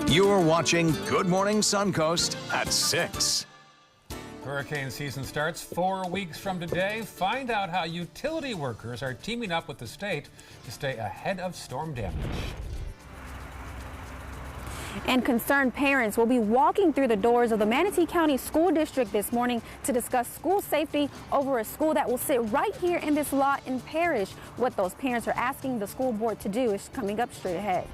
You're watching Good Morning Suncoast at 6. Hurricane season starts 4 weeks from today. Find out how utility workers are teaming up with the state to stay ahead of storm damage. And concerned parents will be walking through the doors of the Manatee County School District this morning to discuss school safety over a school that will sit right here in this lot in Parrish. What those parents are asking the school board to do is coming up straight ahead.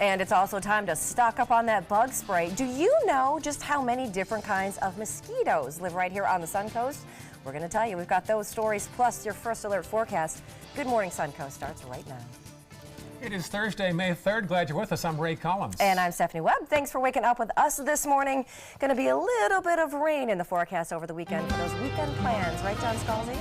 And it's also time to stock up on that bug spray. Do you know just how many different kinds of mosquitoes live right here on the Suncoast? We're going to tell you. We've got those stories plus your first alert forecast. Good Morning Suncoast starts right now. It is Thursday, May 3rd. Glad you're with us. I'm Ray Collins. And I'm Stephanie Webb. Thanks for waking up with us this morning. Going to be a little bit of rain in the forecast over the weekend for those weekend plans. Right, John Scalzi?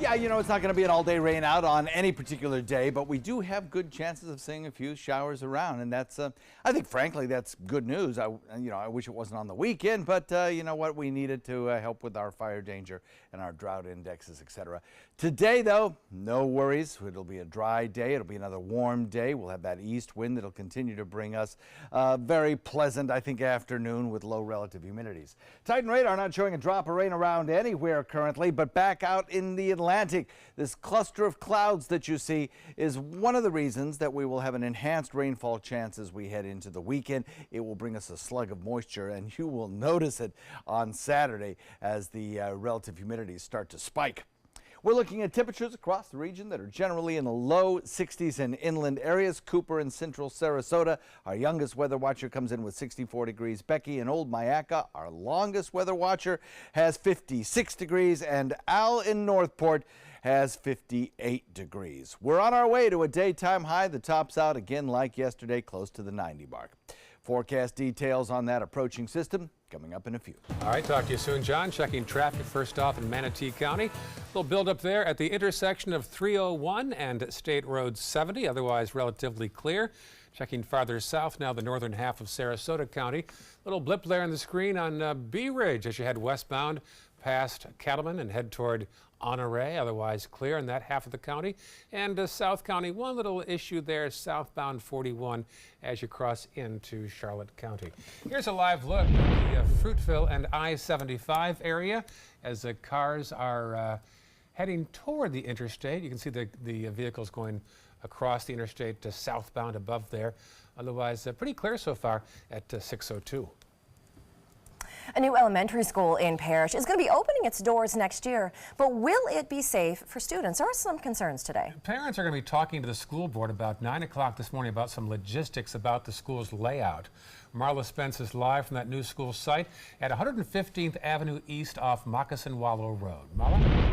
Yeah, you know, it's not going to be an all-day rain out on any particular day, but we do have good chances of seeing a few showers around, and that's, I think, frankly, that's good news. I wish it wasn't on the weekend, but you know what? We needed to help with our fire danger and our drought indexes, etc. Today, though, no worries. It'll be a dry day. It'll be another warm day. We'll have that east wind that'll continue to bring us very pleasant, I think, afternoon with low relative humidities. Titan radar not showing a drop of rain around anywhere currently, but back out in the Atlantic, this cluster of clouds that you see is one of the reasons that we will have an enhanced rainfall chance as we head into the weekend. It will bring us a slug of moisture, and you will notice it on Saturday as the relative humidities start to spike. We're looking at temperatures across the region that are generally in the low 60s in inland areas. Cooper and central Sarasota, our youngest weather watcher, comes in with 64 degrees. Becky and Old Myakka, our longest weather watcher, has 56 degrees. And Al in Northport has 58 degrees. We're on our way to a daytime high that tops out again like yesterday, close to the 90 mark. Forecast details on that approaching system coming up in a few. All right, talk to you soon, John. Checking traffic first off in Manatee County. Little build up there at the intersection of 301 and State Road 70, otherwise relatively clear. Checking farther south now, the northern half of Sarasota County. Little blip there on the screen on Bee Ridge as you head westbound past Cattleman and head toward Honore, otherwise clear in that half of the county. And South County, one little issue there, southbound 41 as you cross into Charlotte County. Here's a live look at the Fruitville and I-75 area as the cars are heading toward the interstate. You can see the vehicles going across the interstate to southbound above there. Otherwise, pretty clear so far at 602. A new elementary school in Parrish is going to be opening its doors next year, but will it be safe for students? There are some concerns today. Parents are going to be talking to the school board about 9 o'clock this morning about some logistics about the school's layout. Marla Spence is live from that new school site at 115th Avenue East off Moccasin Wallow Road. Marla?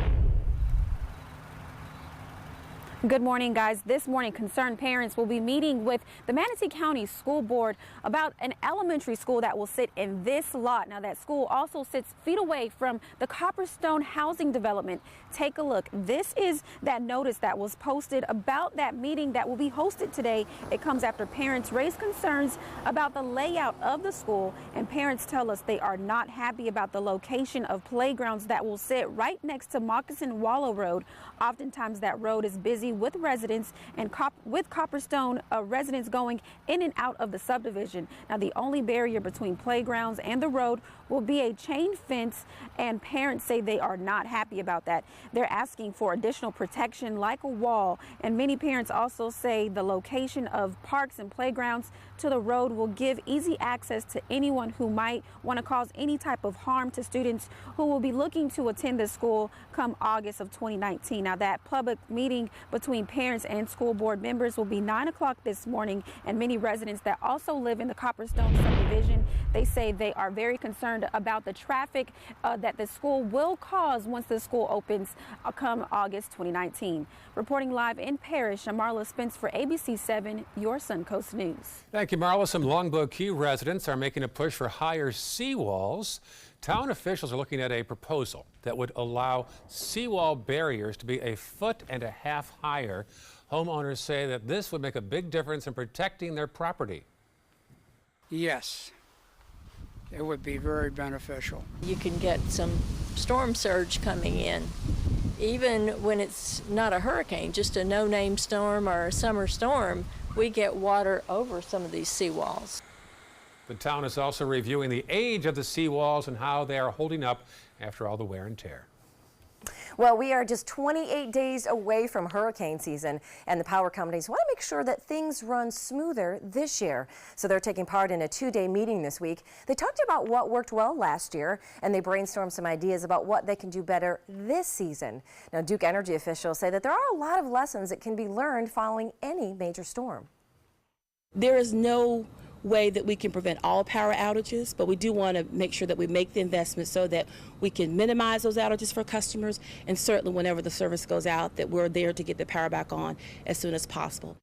Good morning, guys. This morning, concerned parents will be meeting with the Manatee County School Board about an elementary school that will sit in this lot. Now, that school also sits feet away from the Copperstone housing development. Take a look. This is that notice that was posted about that meeting that will be hosted today. It comes after parents raised concerns about the layout of the school, and parents tell us they are not happy about the location of playgrounds that will sit right next to Moccasin Wallow Road. Oftentimes, that road is busy with residents and with Copperstone residents going in and out of the subdivision. Now, the only barrier between playgrounds and the road will be a chain fence, and parents say they are not happy about that. They're asking for additional protection like a wall, and many parents also say the location of parks and playgrounds to the road will give easy access to anyone who might want to cause any type of harm to students who will be looking to attend the school come August of 2019. Now, that public meeting between parents and school board members will be 9 o'clock this morning, and many residents that also live in the Copperstone subdivision, they say they are very concerned about the traffic that the school will cause once the school opens come August 2019. Reporting live in Parrish, I'm Marla Spence for ABC 7, your Suncoast News. Thank you, Marla. Some Longbow Key residents are making a push for higher seawalls. Town officials are looking at a proposal that would allow seawall barriers to be 1.5 feet higher. Homeowners say that this would make a big difference in protecting their property. Yes, it would be very beneficial. You can get some storm surge coming in, even when it's not a hurricane, just a no-name storm or a summer storm. We get water over some of these seawalls. The town is also reviewing the age of the seawalls and how they are holding up after all the wear and tear. Well, we are just 28 days away from hurricane season, and the power companies want to make sure that things run smoother this year. So they're taking part in a 2-day meeting this week. They talked about what worked well last year, and they brainstormed some ideas about what they can do better this season. Now, Duke Energy officials say that there are a lot of lessons that can be learned following any major storm. There is no way that we can prevent all power outages, but we do want to make sure that we make the investment so that we can minimize those outages for customers, and certainly whenever the service goes out, that we're there to get the power back on as soon as possible.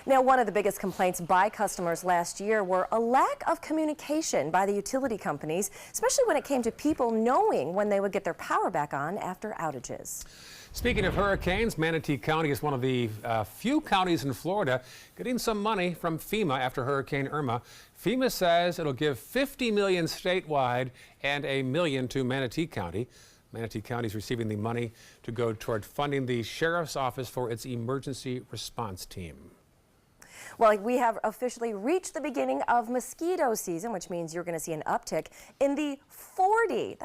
Now, one of the biggest complaints by customers last year were a lack of communication by the utility companies, especially when it came to people knowing when they would get their power back on after outages. Speaking of hurricanes, Manatee County is one of the few counties in Florida getting some money from FEMA after Hurricane Irma. FEMA says it'll give $50 million statewide and $1 million to Manatee County. Manatee County is receiving the money to go toward funding the sheriff's office for its emergency response team. Well, we have officially reached the beginning of mosquito season, which means you're going to see an uptick in the 40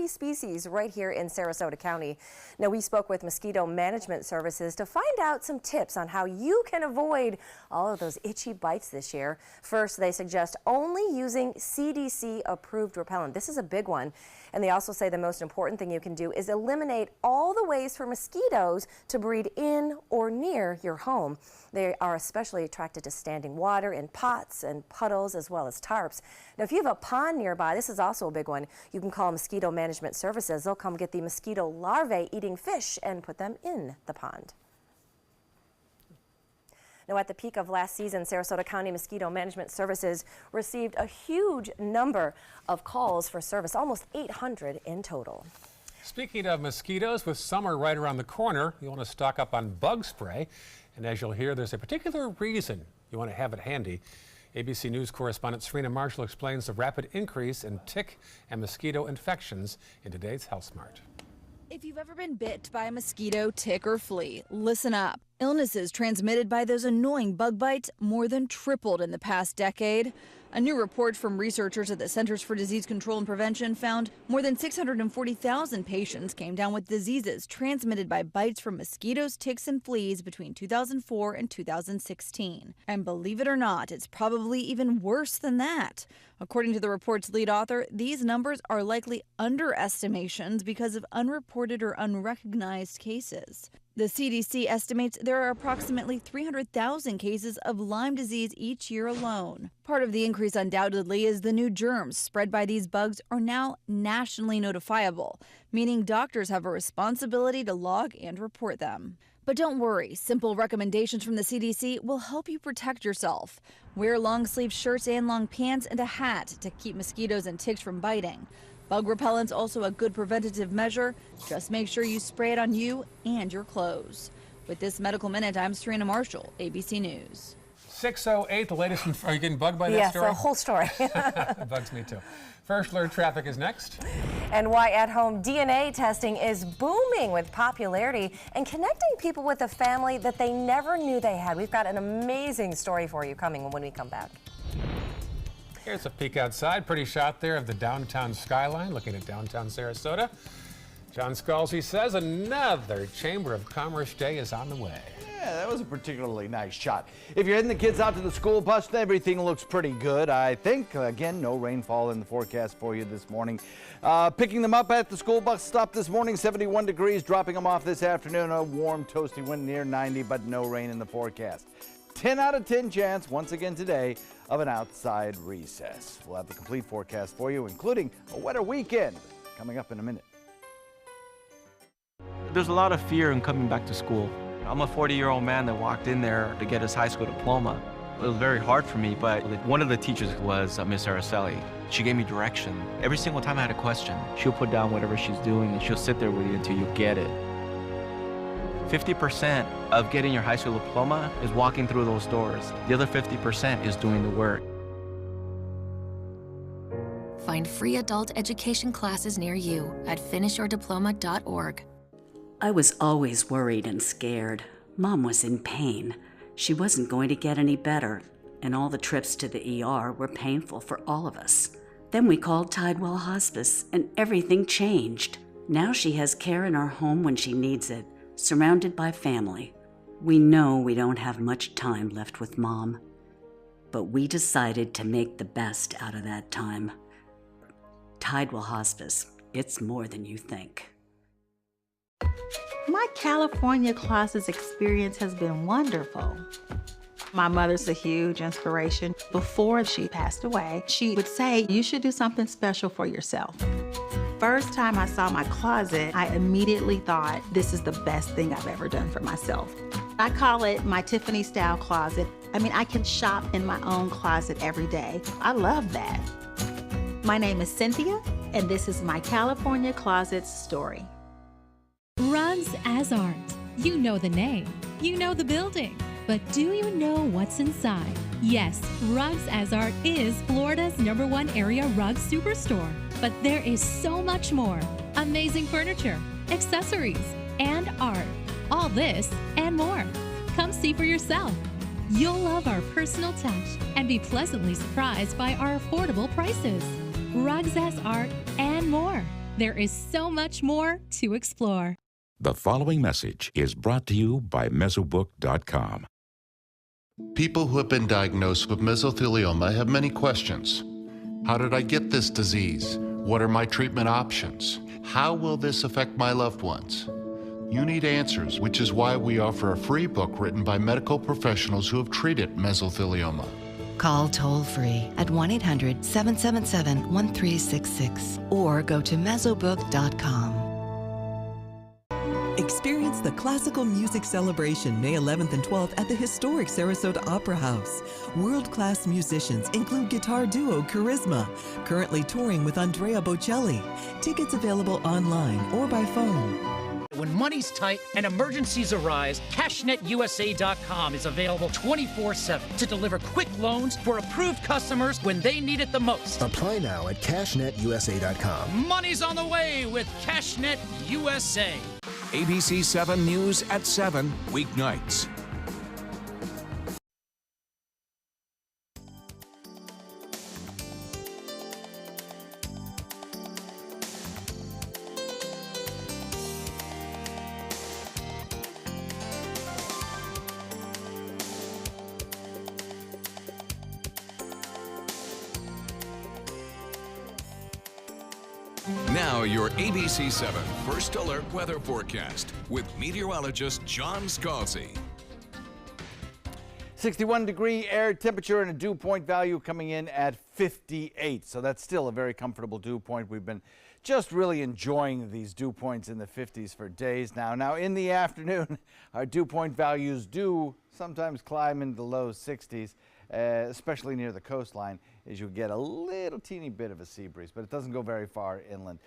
species right here in Sarasota County. Now, we spoke with Mosquito Management Services to find out some tips on how you can avoid all of those itchy bites this year. First, they suggest only using CDC-approved repellent. This is a big one. And they also say the most important thing you can do is eliminate all the ways for mosquitoes to breed in or near your home. They are especially attracted to standing water in pots and puddles as well as tarps. Now, if you have a pond nearby, this is also a big one. You can call Mosquito Management Services. They'll come get the mosquito larvae eating fish and put them in the pond. Now, at the peak of last season, Sarasota County Mosquito Management Services received a huge number of calls for service, almost 800 in total. Speaking of mosquitoes, with summer right around the corner, you want to stock up on bug spray. And as you'll hear, there's a particular reason you want to have it handy. ABC News correspondent Serena Marshall explains the rapid increase in tick and mosquito infections in today's Health Smart. If you've ever been bit by a mosquito, tick, or flea, listen up. Illnesses transmitted by those annoying bug bites more than tripled in the past decade. A new report from researchers at the Centers for Disease Control and Prevention found more than 640,000 patients came down with diseases transmitted by bites from mosquitoes, ticks, and fleas between 2004 and 2016. And believe it or not, it's probably even worse than that. According to the report's lead author, these numbers are likely underestimations because of unreported or unrecognized cases. The CDC estimates there are approximately 300,000 cases of Lyme disease each year alone. Part of the increase undoubtedly is the new germs spread by these bugs are now nationally notifiable, meaning doctors have a responsibility to log and report them. But don't worry, simple recommendations from the CDC will help you protect yourself. Wear long-sleeve shirts and long pants and a hat to keep mosquitoes and ticks from biting. Bug repellent's also a good preventative measure. Just make sure you spray it on you and your clothes. With this Medical Minute, I'm Serena Marshall, ABC News. 6:08, the latest. Are you getting bugged by that story? Yes, the whole story. It bugs me too. First Alert Traffic is next. And why at-home DNA testing is booming with popularity and connecting people with a family that they never knew they had. We've got an amazing story for you coming when we come back. Here's a peek outside. Pretty shot there of the downtown skyline, looking at downtown Sarasota. John Scalzi says another Chamber of Commerce Day is on the way. Yeah, that was a particularly nice shot. If you're heading the kids out to the school bus, everything looks pretty good, I think. Again, no rainfall in the forecast for you this morning. Picking them up at the school bus stop this morning, 71 degrees. Dropping them off this afternoon, a warm, toasty wind near 90, but no rain in the forecast. 10 out of 10 chance, once again today, of an outside recess. We'll have the complete forecast for you, including a wetter weekend, coming up in a minute. There's a lot of fear in coming back to school. I'm a 40-year-old man that walked in there to get his high school diploma. It was very hard for me, but one of the teachers was Miss Araceli. She gave me direction. Every single time I had a question, she'll put down whatever she's doing and she'll sit there with you until you get it. 50% of getting your high school diploma is walking through those doors. The other 50% is doing the work. Find free adult education classes near you at finishyourdiploma.org. I was always worried and scared. Mom was in pain. She wasn't going to get any better, and all the trips to the ER were painful for all of us. Then we called Tidewell Hospice, and everything changed. Now she has care in our home when she needs it, surrounded by family. We know we don't have much time left with Mom, but we decided to make the best out of that time. Tidewell Hospice, it's more than you think. My California Closets experience has been wonderful. My mother's a huge inspiration. Before she passed away, she would say, you should do something special for yourself. First time I saw my closet, I immediately thought, this is the best thing I've ever done for myself. I call it my Tiffany style closet. I mean, I can shop in my own closet every day. I love that. My name is Cynthia, and this is my California Closets story. Rugs as Art. You know the name, you know the building, but do you know what's inside? Yes, Rugs as Art is Florida's #1 area rug superstore. But there is so much more. Amazing furniture, accessories, and art. All this and more. Come see for yourself. You'll love our personal touch and be pleasantly surprised by our affordable prices. Rugs as Art and more. There is so much more to explore. The following message is brought to you by Mesobook.com. People who have been diagnosed with mesothelioma have many questions. How did I get this disease? What are my treatment options? How will this affect my loved ones? You need answers, which is why we offer a free book written by medical professionals who have treated mesothelioma. Call toll-free at 1-800-777-1366 or go to mesobook.com. Experience the Classical Music Celebration May 11th and 12th at the historic Sarasota Opera House. World-class musicians include guitar duo Charisma, currently touring with Andrea Bocelli. Tickets available online or by phone. When money's tight and emergencies arise, CashNetUSA.com is available 24/7 to deliver quick loans for approved customers when they need it the most. Apply now at CashNetUSA.com. Money's on the way with CashNet USA. ABC 7 News at 7 weeknights. Now your ABC 7 First Alert Weather Forecast with meteorologist John Scalzi. 61-degree air temperature and a dew point value coming in at 58. So that's still a very comfortable dew point. We've been just really enjoying these dew points in the 50s for days now. Now in the afternoon, our dew point values do sometimes climb into the low 60s. Especially near the coastline, as you get a little teeny bit of a sea breeze, but it doesn't go very far inland.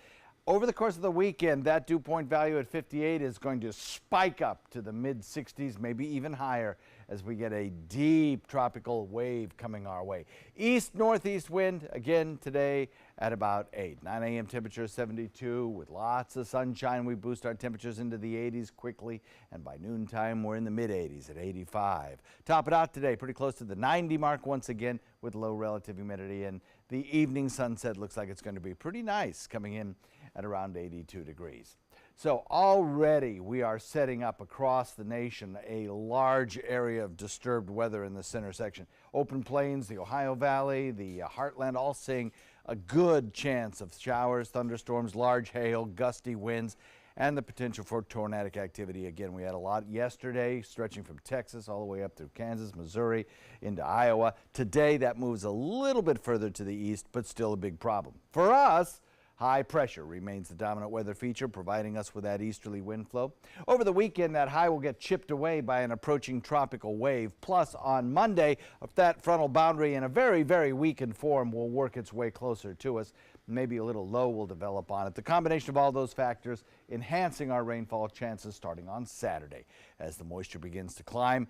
Over the course of the weekend, that dew point value at 58 is going to spike up to the mid-60s, maybe even higher, as we get a deep tropical wave coming our way. East-northeast wind, again today at about 8. 9 a.m. temperature 72. With lots of sunshine, we boost our temperatures into the 80s quickly, and by noontime, we're in the mid-80s at 85. Top it out today, pretty close to the 90 mark once again, with low relative humidity, and the evening sunset looks like it's going to be pretty nice, coming in at around 82 degrees. So already we are setting up across the nation a large area of disturbed weather in the center section. Open plains, the Ohio Valley, the heartland, all seeing a good chance of showers, thunderstorms, large hail, gusty winds, and the potential for tornadic activity. Again, we had a lot yesterday, stretching from Texas all the way up through Kansas, Missouri, into Iowa. Today, that moves a little bit further to the east, but still a big problem. For us, high pressure remains the dominant weather feature, providing us with that easterly wind flow. Over the weekend, that high will get chipped away by an approaching tropical wave. Plus, on Monday, that frontal boundary in a very, very weakened form will work its way closer to us. Maybe a little low will develop on it. The combination of all those factors enhancing our rainfall chances starting on Saturday as the moisture begins to climb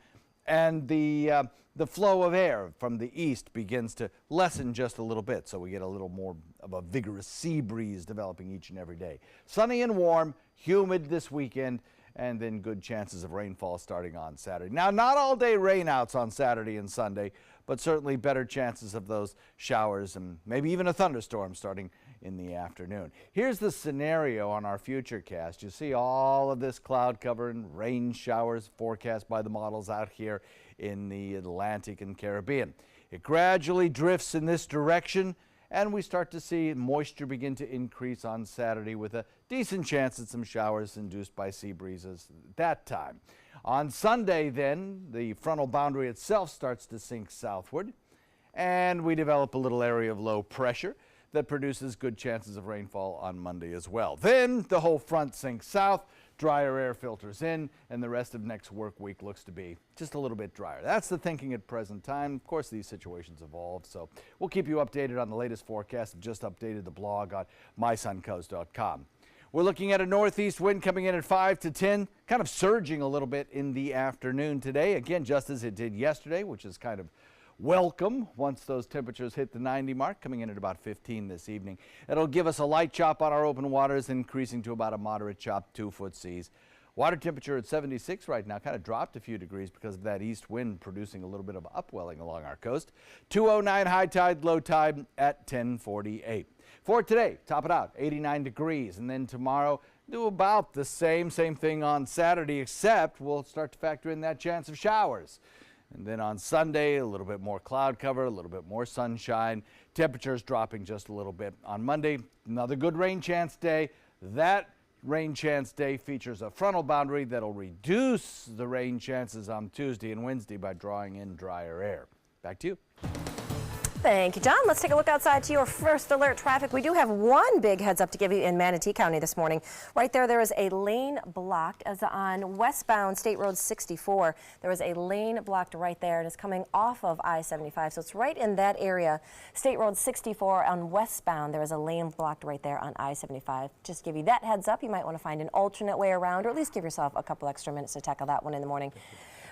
and the flow of air from the east begins to lessen just a little bit, so we get a little more of a vigorous sea breeze developing each and every day. Sunny and warm, humid this weekend, and then good chances of rainfall starting on Saturday. Now, not all day rainouts on Saturday and Sunday, but certainly better chances of those showers and maybe even a thunderstorm starting in the afternoon. Here's the scenario on our futurecast. You see all of this cloud cover and rain showers forecast by the models out here in the Atlantic and Caribbean. It gradually drifts in this direction, and we start to see moisture begin to increase on Saturday with a decent chance at some showers induced by sea breezes at that time. On Sunday then, the frontal boundary itself starts to sink southward, and we develop a little area of low pressure that produces good chances of rainfall on Monday as well. Then the whole front sinks south, drier air filters in, and the rest of next work week looks to be just a little bit drier. That's the thinking at present time. Of course, these situations evolve, so we'll keep you updated on the latest forecast. I've just updated the blog on mysuncoast.com. We're looking at a northeast wind coming in at 5 to 10, kind of surging a little bit in the afternoon today. Again, just as it did yesterday, which is kind of welcome once those temperatures hit the 90 mark, coming in at about 15 this evening. It'll give us a light chop on our open waters, increasing to about a moderate chop, 2-foot seas. Water temperature at 76 right now, kind of dropped a few degrees because of that east wind producing a little bit of upwelling along our coast. 209 high tide, low tide at 10:48. For today, top it out, 89 degrees, and then tomorrow do about the same thing on Saturday, except we'll start to factor in that chance of showers. And then on Sunday, a little bit more cloud cover, a little bit more sunshine. Temperatures dropping just a little bit. On Monday, another good rain chance day. That rain chance day features a frontal boundary that'll reduce the rain chances on Tuesday and Wednesday by drawing in drier air. Back to you. Thank you, John. Let's take a look outside to your first alert traffic. We do have one big heads up to give you in Manatee County this morning. Right there is a lane blocked as on westbound State Road 64. There is a lane blocked right there. It is coming off of I-75, so it's right in that area. State Road 64 on westbound, there is a lane blocked right there on I-75. Just give you that heads up. You might want to find an alternate way around, or at least give yourself a couple extra minutes to tackle that one in the morning.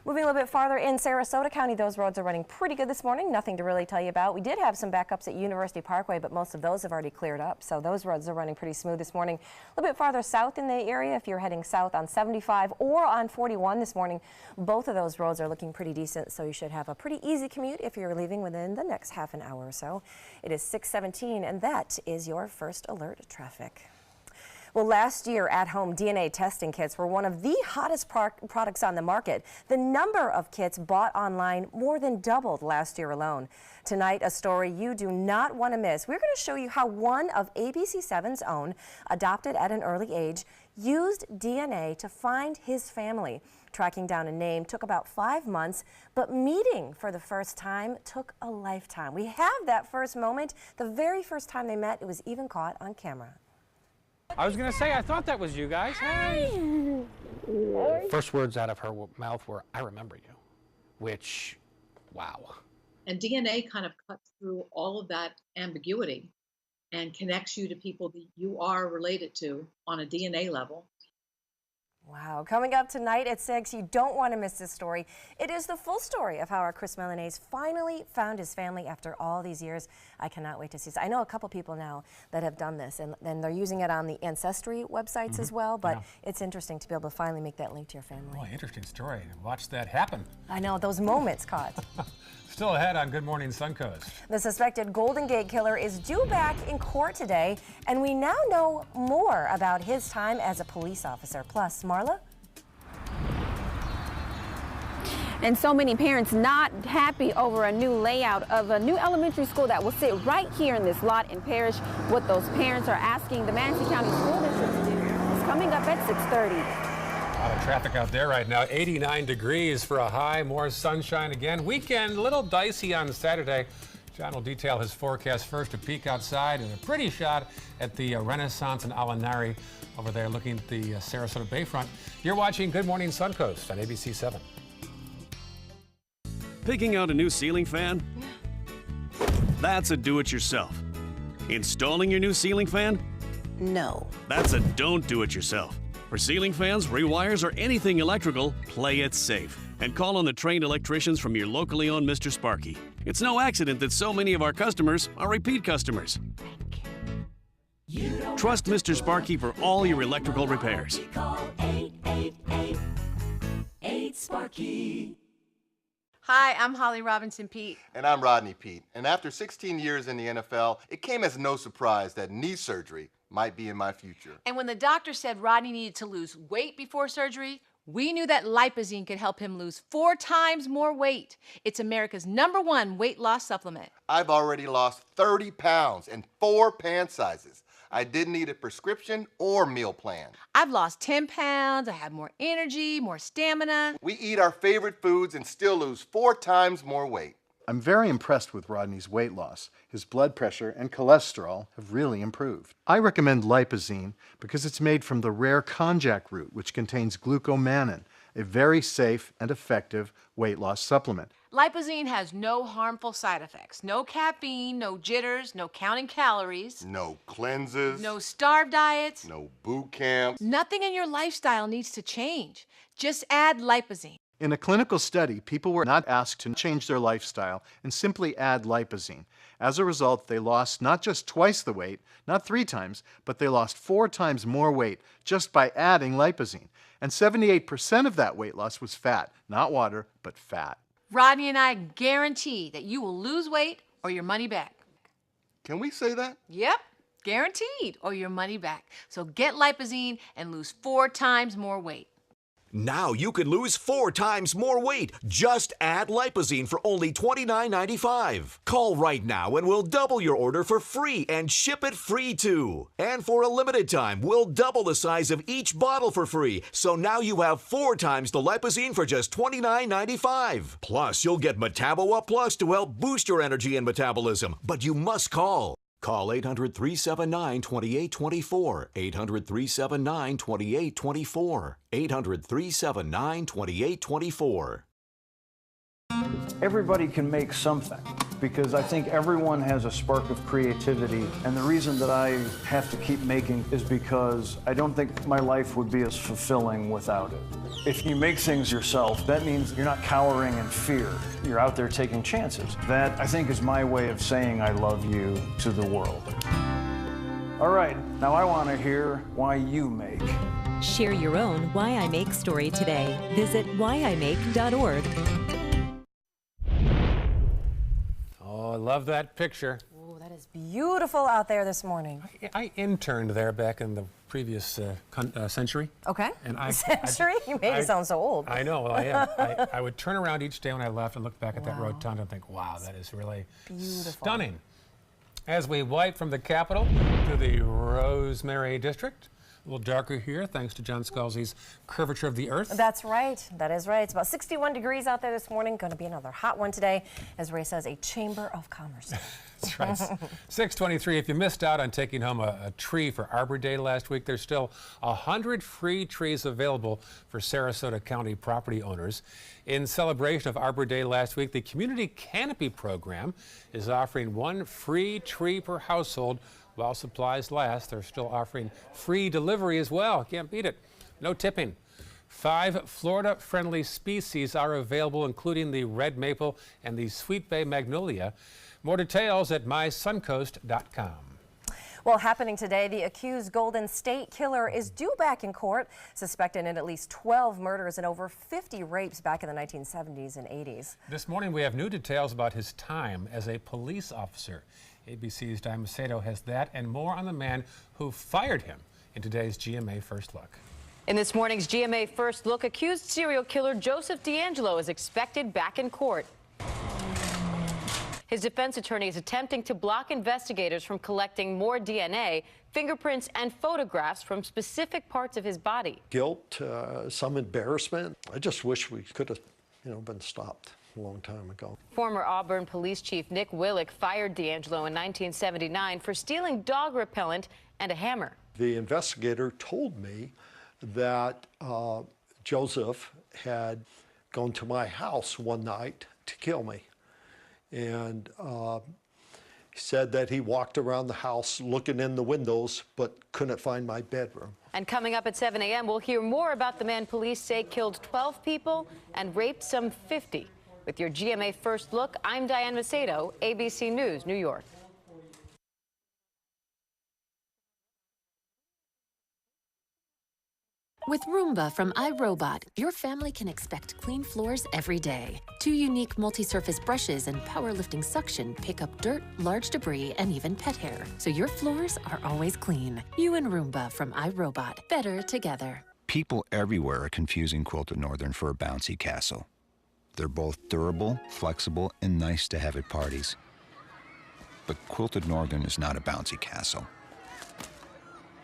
Moving a little bit farther in Sarasota County, those roads are running pretty good this morning. Nothing to really tell you about. We did have some backups at University Parkway, but most of those have already cleared up. So those roads are running pretty smooth this morning. A little bit farther south in the area, if you're heading south on 75 or on 41 this morning, both of those roads are looking pretty decent. So you should have a pretty easy commute if you're leaving within the next half an hour or so. It is 6:17, and that is your first alert traffic. Well, last year, at-home DNA testing kits were one of the hottest products on the market. The number of kits bought online more than doubled last year alone. Tonight, a story you do not want to miss. We're going to show you how one of ABC7's own, adopted at an early age, used DNA to find his family. Tracking down a name took about 5 months, but meeting for the first time took a lifetime. We have that first moment. The very first time they met, it was even caught on camera. I was going to say, I thought that was you guys. Hey! First words out of her mouth were, "I remember you," which, wow. And DNA kind of cuts through all of that ambiguity and connects you to people that you are related to on a DNA level. Wow, coming up tonight at 6, you don't want to miss this story. It is the full story of how our Chris Milanese finally found his family after all these years. I cannot wait to see this. I know a couple people now that have done this, and they're using it on the Ancestry websites as well, but it's interesting to be able to finally make that link to your family. Boy, interesting story. Watch that happen. I know, those moments caught. Still ahead on Good Morning Suncoast. The suspected Golden Gate Killer is due back in court today, and we now know more about his time as a police officer. Plus, Marla? And so many parents not happy over a new layout of a new elementary school that will sit right here in this lot in Parrish. What those parents are asking the Manatee County School District to do is coming up at 6:30. A lot of traffic out there right now. 89 degrees for a high, more sunshine again. Weekend, a little dicey on Saturday. John will detail his forecast first. A peek outside and a pretty shot at the Renaissance and Alinari over there looking at the Sarasota Bayfront. You're watching Good Morning Suncoast on ABC 7. Picking out a new ceiling fan? That's a do-it-yourself. Installing your new ceiling fan? No. That's a don't do-it-yourself. For ceiling fans, rewires, or anything electrical, play it safe. And call on the trained electricians from your locally owned Mr. Sparky. It's no accident that so many of our customers are repeat customers. Trust Mr. Sparky for all your electrical repairs. Call 888-8-SPARKY. Hi, I'm Holly Robinson Pete. And I'm Rodney Pete. And after 16 years in the NFL, it came as no surprise that knee surgery might be in my future. And when the doctor said Rodney needed to lose weight before surgery, we knew that Lipozene could help him lose 4 times more weight. It's America's #1 weight loss supplement. I've already lost 30 pounds in 4 pant sizes. I didn't need a prescription or meal plan. I've lost 10 pounds, I have more energy, more stamina. We eat our favorite foods and still lose 4 times more weight. I'm very impressed with Rodney's weight loss. His blood pressure and cholesterol have really improved. I recommend Lipozene because it's made from the rare konjac root, which contains glucomannan, a very safe and effective weight loss supplement. Lipozene has no harmful side effects. No caffeine, no jitters, no counting calories. No cleanses. No starve diets. No boot camps. Nothing in your lifestyle needs to change. Just add Lipozene. In a clinical study, people were not asked to change their lifestyle and simply add Lipozene. As a result, they lost not just twice the weight, not 3 times, but they lost 4 times more weight just by adding Lipozene. And 78% of that weight loss was fat, not water, but fat. Rodney and I guarantee that you will lose weight or your money back. Can we say that? Yep, guaranteed or your money back. So get Lipozene and lose 4 times more weight. Now you can lose 4 times more weight. Just add Lipozene for only $29.95. Call right now and we'll double your order for free and ship it free too. And for a limited time, we'll double the size of each bottle for free. So now you have 4 times the Lipozene for just $29.95. Plus, you'll get Metabo Plus to help boost your energy and metabolism. But you must call. Call 800-379-2824, 800-379-2824, 800-379-2824. Everybody can make something, because I think everyone has a spark of creativity, and the reason that I have to keep making is because I don't think my life would be as fulfilling without it. If you make things yourself, that means you're not cowering in fear. You're out there taking chances. That, I think, is my way of saying I love you to the world. All right, now I want to hear why you make. Share your own Why I Make story today. Visit whyimake.org. Oh, I love that picture. Ooh, that is beautiful out there this morning. I interned there back in the previous century. Okay. And century? You made it sound so old. I know, well, I am. I would turn around each day when I left and look back at that rotunda and think, wow, that is really stunning. As we wipe from the Capitol to the Rosemary District, a little darker here, thanks to John Scalzi's Curvature of the Earth. That's right. That is right. It's about 61 degrees out there this morning. Going to be another hot one today. As Ray says, a Chamber of Commerce. That's right. 623. If you missed out on taking home a tree for Arbor Day last week, there's still 100 free trees available for Sarasota County property owners. In celebration of Arbor Day last week, the Community Canopy Program is offering 1 free tree per household while supplies last. They're still offering free delivery as well. Can't beat it. No tipping. 5 Florida-friendly species are available, including the red maple and the Sweet Bay magnolia. More details at mysuncoast.com. Well, happening today, the accused Golden State Killer is due back in court, suspected in at least 12 murders and over 50 rapes back in the 1970s and 80s. This morning, we have new details about his time as a police officer. ABC's Diane Macedo has that and more on the man who fired him in today's GMA First Look. In this morning's GMA First Look, accused serial killer Joseph D'Angelo is expected back in court. His defense attorney is attempting to block investigators from collecting more DNA, fingerprints, and photographs from specific parts of his body. Guilt, some embarrassment. I just wish we could have, been stopped a long time ago. Former Auburn Police Chief Nick Willick fired D'Angelo in 1979 for stealing dog repellent and a hammer. The investigator told me that Joseph had gone to my house one night to kill me. And he said that he walked around the house looking in the windows but couldn't find my bedroom. And coming up at 7 a.m., we'll hear more about the man police say killed 12 people and raped some 50. With your GMA First Look, I'm Diane Macedo, ABC News, New York. With Roomba from iRobot, your family can expect clean floors every day. 2 unique multi-surface brushes and power-lifting suction pick up dirt, large debris, and even pet hair, so your floors are always clean. You and Roomba from iRobot. Better together. People everywhere are confusing Quilted Northern for a bouncy castle. They're both durable, flexible, and nice to have at parties. But Quilted Northern is not a bouncy castle.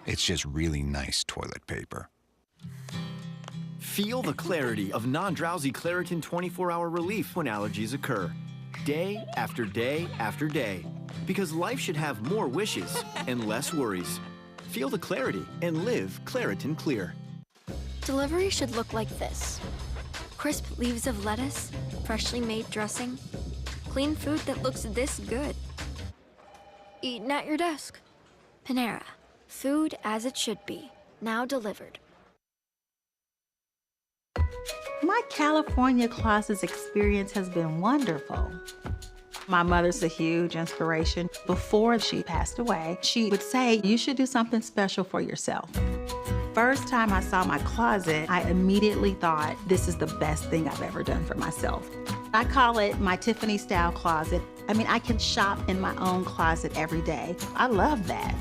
It's just really nice toilet paper. Feel the clarity of non-drowsy Claritin 24-hour relief when allergies occur. Day after day after day. Because life should have more wishes and less worries. Feel the clarity and live Claritin Clear. Delivery should look like this. Crisp leaves of lettuce, freshly made dressing, clean food that looks this good. Eaten at your desk. Panera. Food as it should be. Now delivered. My California Closets experience has been wonderful. My mother's a huge inspiration. Before she passed away, she would say, you should do something special for yourself. First time I saw my closet, I immediately thought, this is the best thing I've ever done for myself. I call it my Tiffany style closet. I mean, I can shop in my own closet every day. I love that.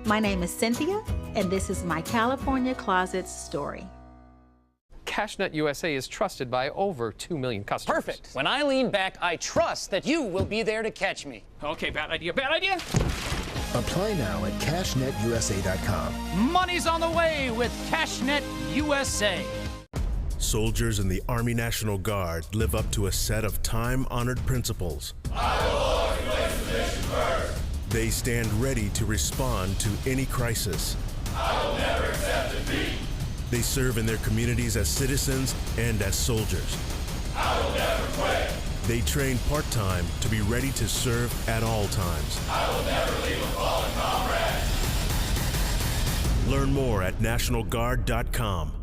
My name is Cynthia, and this is my California Closets story. CashNet USA is trusted by over 2 million customers. Perfect. When I lean back, I trust that you will be there to catch me. Okay, bad idea, bad idea. Apply now at CashNetUSA.com. Money's on the way with CashNet USA. Soldiers in the Army National Guard live up to a set of time-honored principles. I will always place the mission first. They stand ready to respond to any crisis. I will never accept defeat. They serve in their communities as citizens and as soldiers. I will never quit. They train part-time to be ready to serve at all times. I will never leave a fallen comrade. Learn more at NationalGuard.com.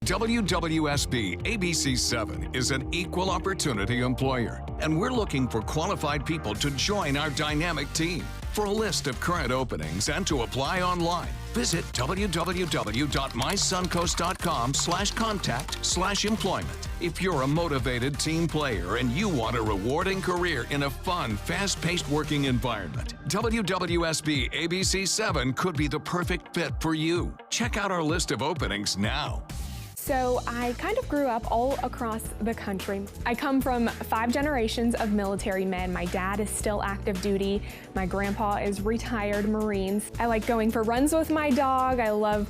WWSB ABC7 is an equal opportunity employer, and we're looking for qualified people to join our dynamic team. For a list of current openings and to apply online, visit www.mysuncoast.com/contact/employment. If you're a motivated team player and you want a rewarding career in a fun, fast-paced working environment, WWSB ABC7 could be the perfect fit for you. Check out our list of openings now. So I kind of grew up all across the country. I come from 5 generations of military men. My dad is still active duty. My grandpa is retired Marines. I like going for runs with my dog. I love,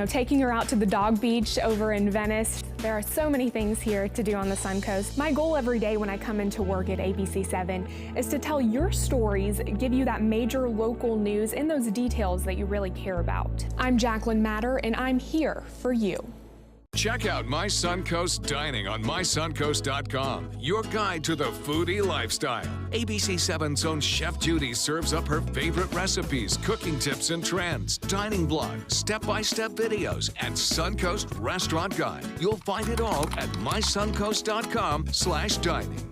taking her out to the dog beach over in Venice. There are so many things here to do on the Suncoast. My goal every day when I come into work at ABC7 is to tell your stories, give you that major local news and those details that you really care about. I'm Jacqueline Matter, and I'm here for you. Check out My Suncoast Dining on mysuncoast.com, your guide to the foodie lifestyle. ABC7's own Chef Judy serves up her favorite recipes, cooking tips and trends, dining blogs, step-by-step videos, and Suncoast Restaurant Guide. You'll find it all at mysuncoast.com/dining.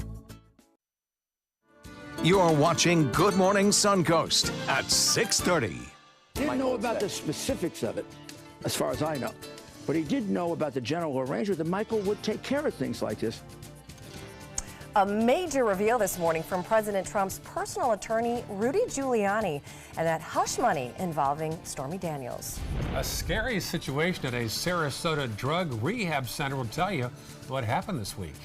You're watching Good Morning Suncoast at 6:30. Didn't know about the specifics of it, as far as I know. But he did know about the general arrangement that Michael would take care of things like this. A major reveal this morning from President Trump's personal attorney, Rudy Giuliani, and that hush money involving Stormy Daniels. A scary situation at a Sarasota drug rehab center will tell you what happened this week.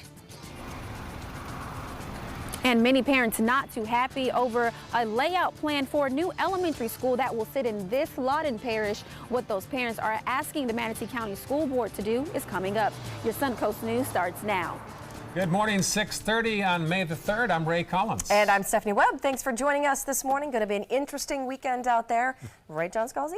And many parents not too happy over a layout plan for a new elementary school that will sit in this lot in Parish. What those parents are asking the Manatee County School Board to do is coming up. Your Suncoast News starts now. Good morning, 6:30 on May the 3rd. I'm Ray Collins. And I'm Stephanie Webb. Thanks for joining us this morning. Going to be an interesting weekend out there. Right, John Scalzi?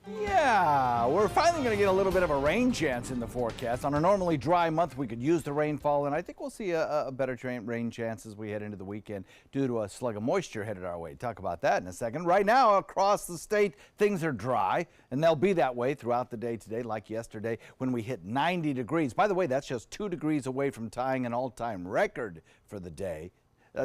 Yeah, we're finally going to get a little bit of a rain chance in the forecast. On a normally dry month, we could use the rainfall, and I think we'll see a better rain chance as we head into the weekend due to a slug of moisture headed our way. Talk about that in a second. Right now, across the state, things are dry, and they'll be that way throughout the day today, like yesterday when we hit 90 degrees. By the way, that's just 2 degrees away from tying an all-time record for the day.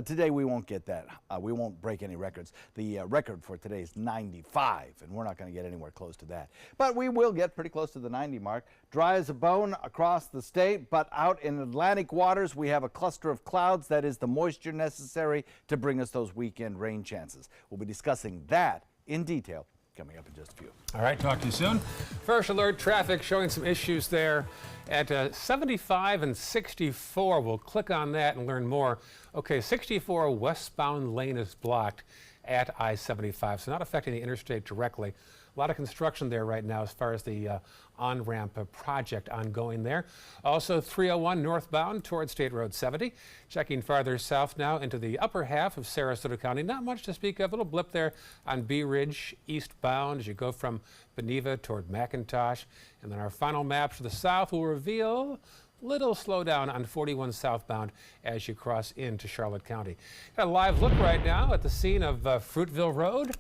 Today we won't get that. We won't break any records. The record for today is 95, and we're not going to get anywhere close to that. But we will get pretty close to the 90 mark. Dry as a bone across the state, but out in Atlantic waters we have a cluster of clouds. That is the moisture necessary to bring us those weekend rain chances. We'll be discussing that in detail coming up in just a few. All right, talk to you soon. First alert traffic showing some issues there at 75 and 64. We'll click on that and learn more. Okay, 64 westbound lane is blocked at I-75, so not affecting the interstate directly. A lot of construction there right now as far as the on-ramp project ongoing there. Also 301 northbound towards State Road 70. Checking farther south now into the upper half of Sarasota County. Not much to speak of. A little blip there on Bee Ridge eastbound as you go from Beneva toward McIntosh. And then our final map to the south will reveal little slowdown on 41 southbound as you cross into Charlotte County. Got a live look right now at the scene of Fruitville Road